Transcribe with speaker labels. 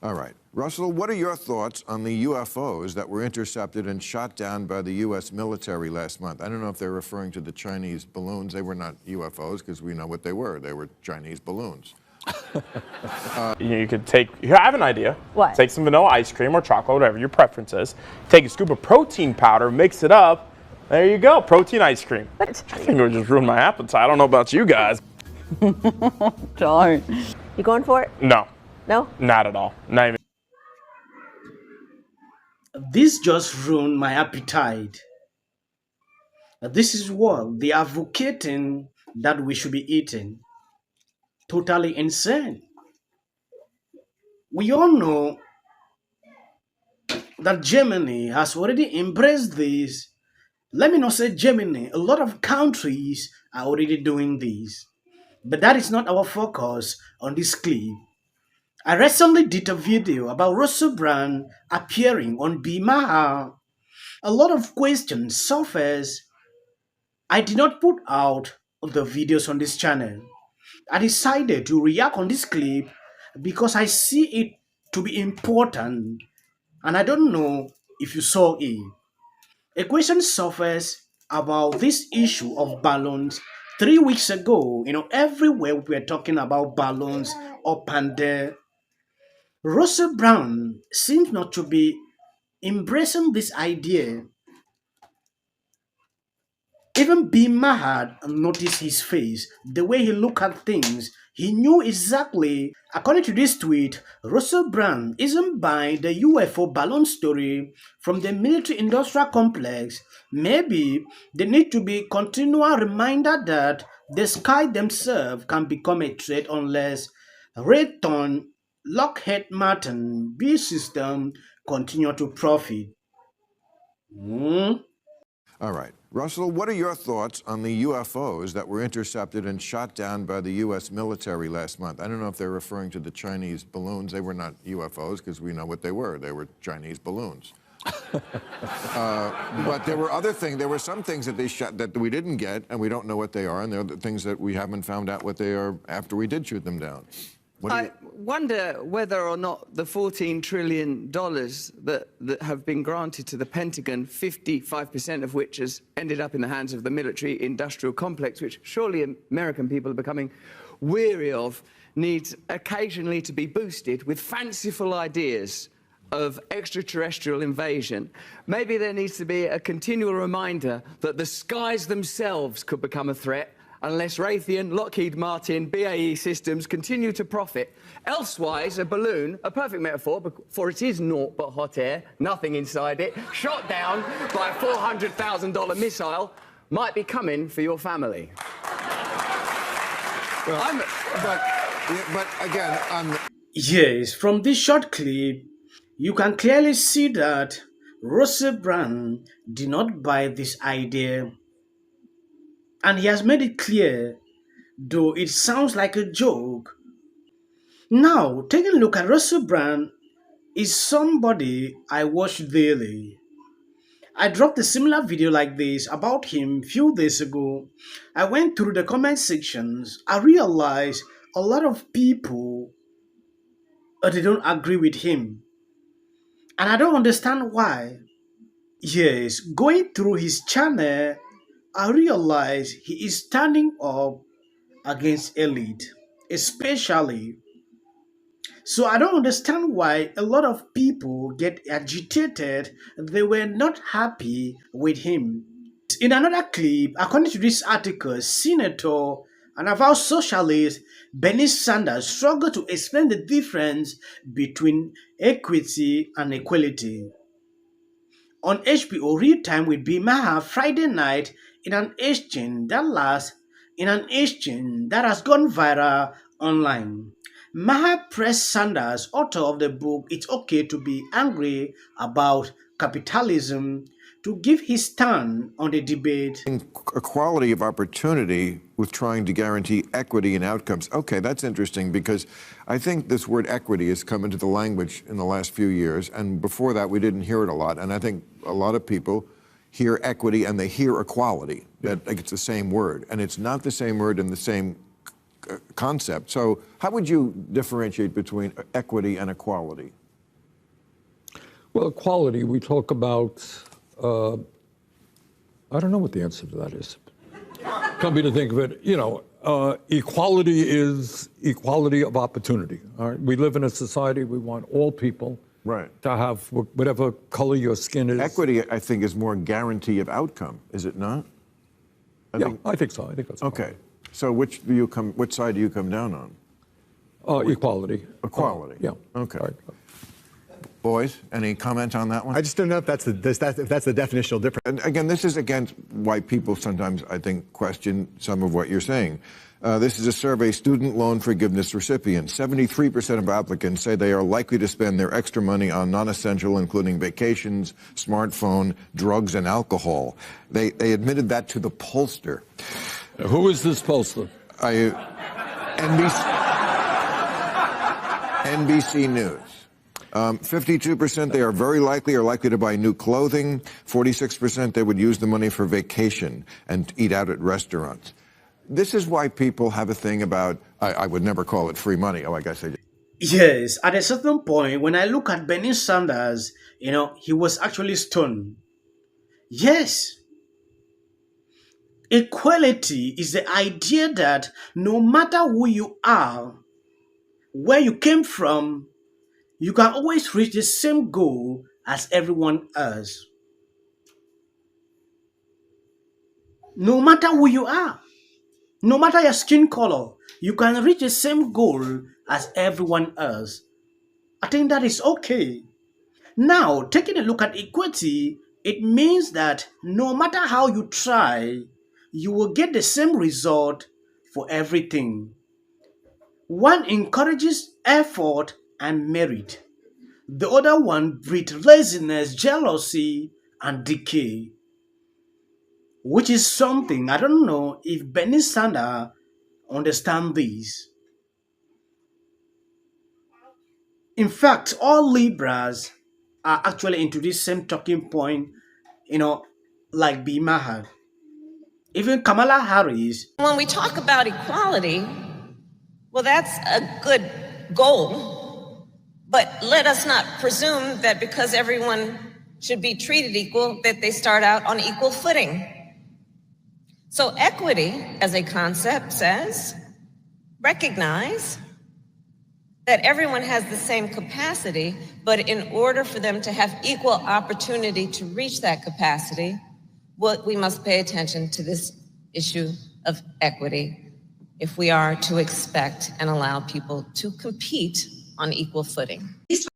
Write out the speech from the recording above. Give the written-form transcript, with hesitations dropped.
Speaker 1: All right. Russell, what are your thoughts on the UFOs that were intercepted and shot down by the U.S. military last month? I don't know if they're referring to the Chinese balloons. They were not UFOs because we know what they were. They were Chinese balloons.
Speaker 2: You could take, here, I have an idea.
Speaker 3: What?
Speaker 2: Take some vanilla ice cream or chocolate, whatever your preference is. Take a scoop of protein powder, mix it up. There you go, protein ice cream. I think it would just ruin my appetite. I don't know about you guys.
Speaker 3: Don't. You going for it?
Speaker 2: No.
Speaker 3: No?
Speaker 2: Not at all. Not even.
Speaker 4: This just ruined my appetite. This is what they are advocating that we should be eating. Totally insane. We all know that Germany has already embraced this. Let me not say Germany, a lot of countries are already doing this. But that is not our focus on this clip. I recently did a video about Russell Brand appearing on Maher. A lot of questions surfaced. I did not put out the videos on this channel. I decided to react on this clip because I see it to be important, and I don't know if you saw it. A question surfaced about this issue of balloons 3 weeks ago. Everywhere we were talking about balloons up and there. Russell Brand seems not to be embracing this idea. Even Maher had noticed his face, the way he looked at things. He knew exactly. According to this tweet, Russell Brand isn't buying the UFO balloon story from the military-industrial complex. Maybe there need to be continual reminder that the sky themselves can become a threat unless Raytheon, Lockheed Martin, B system continue to profit.
Speaker 1: All right. Russell, what are your thoughts on the UFOs that were intercepted and shot down by the U.S. military last month? I don't know if they're referring to the Chinese balloons. They were not UFOs because we know what they were. They were Chinese balloons. But there were other things. There were some things that they shot that we didn't get, and we don't know what they are. And there are things that we haven't found out what they are after we did shoot them down.
Speaker 5: I wonder whether or not the $14 trillion that have been granted to the Pentagon, 55% of which has ended up in the hands of the military-industrial complex, which surely American people are becoming weary of, needs occasionally to be boosted with fanciful ideas of extraterrestrial invasion. Maybe there needs to be a continual reminder that the skies themselves could become a threat unless Raytheon, Lockheed Martin, BAE Systems continue to profit. Elsewise, a balloon, a perfect metaphor, for it is naught but hot air, nothing inside it, shot down by a $400,000 missile, might be coming for your family.
Speaker 1: Well, but again,
Speaker 4: Yes, from this short clip, you can clearly see that Russell Brand did not buy this idea. And he has made it clear, though it sounds like a joke. Now, taking a look at Russell Brand is somebody I watch daily. I dropped a similar video like this about him a few days ago. I went through the comment sections. I realized a lot of people they don't agree with him. And I don't understand why. Yes, going through his channel, I realize he is standing up against elite, especially. So I don't understand why a lot of people get agitated. They were not happy with him. In another clip, according to this article, Senator and avowed Socialist Bernie Sanders struggled to explain the difference between equity and equality. On HBO Real Time with Maher Friday night in an exchange that has gone viral online. Maher pressed Sanders, author of the book It's Okay to Be Angry About Capitalism, to give his stand on the debate.
Speaker 1: Equality of opportunity with trying to guarantee equity in outcomes. Okay, that's interesting because I think this word equity has come into the language in the last few years, and before that we didn't hear it a lot. And I think a lot of people hear equity and they hear equality. That it's the same word, and it's not the same word in the same concept. So how would you differentiate between equity and equality?
Speaker 6: Well, equality, we talk about, I don't know what the answer to that is. Come to think of it, equality is equality of opportunity. All right? We live in a society, we want all people to have whatever color your skin is.
Speaker 1: Equity, I think, is more guarantee of outcome, is it not?
Speaker 6: I think so. I think that's
Speaker 1: okay. So which side do you come down on?
Speaker 6: Equality.
Speaker 1: Equality.
Speaker 6: Yeah.
Speaker 1: Okay.
Speaker 6: Right.
Speaker 1: Boys, any comment on that one?
Speaker 7: I just don't know if that's the definitional difference.
Speaker 1: And again, this is against why people sometimes, I think, question some of what you're saying. This is a survey, student loan forgiveness recipients. 73% of applicants say they are likely to spend their extra money on non-essential, including vacations, smartphone, drugs, and alcohol. They admitted that to the pollster.
Speaker 6: Who is this pollster?
Speaker 1: NBC News. 52% they are very likely to buy new clothing. 46% they would use the money for vacation and eat out at restaurants. This is why people have a thing about, I would never call it free money. Oh, I guess I did.
Speaker 4: Yes, at a certain point, when I look at Bernie Sanders, he was actually stunned. Yes. Equality is the idea that no matter who you are, where you came from, you can always reach the same goal as everyone else. No matter who you are, no matter your skin color, you can reach the same goal as everyone else. I think that is okay. Now, taking a look at equity, it means that no matter how you try, you will get the same result for everything. One encourages effort and merit. The other one breeds laziness, jealousy, and decay. Which is something, I don't know if Bernie Sanders understands this. In fact, all liberals are actually into this same talking point, like Maher. Even Kamala Harris.
Speaker 8: When we talk about equality, well, that's a good goal, but let us not presume that because everyone should be treated equal, that they start out on equal footing. So equity as a concept says, recognize that everyone has the same capacity, but in order for them to have equal opportunity to reach that capacity, we must pay attention to this issue of equity if we are to expect and allow people to compete on equal footing.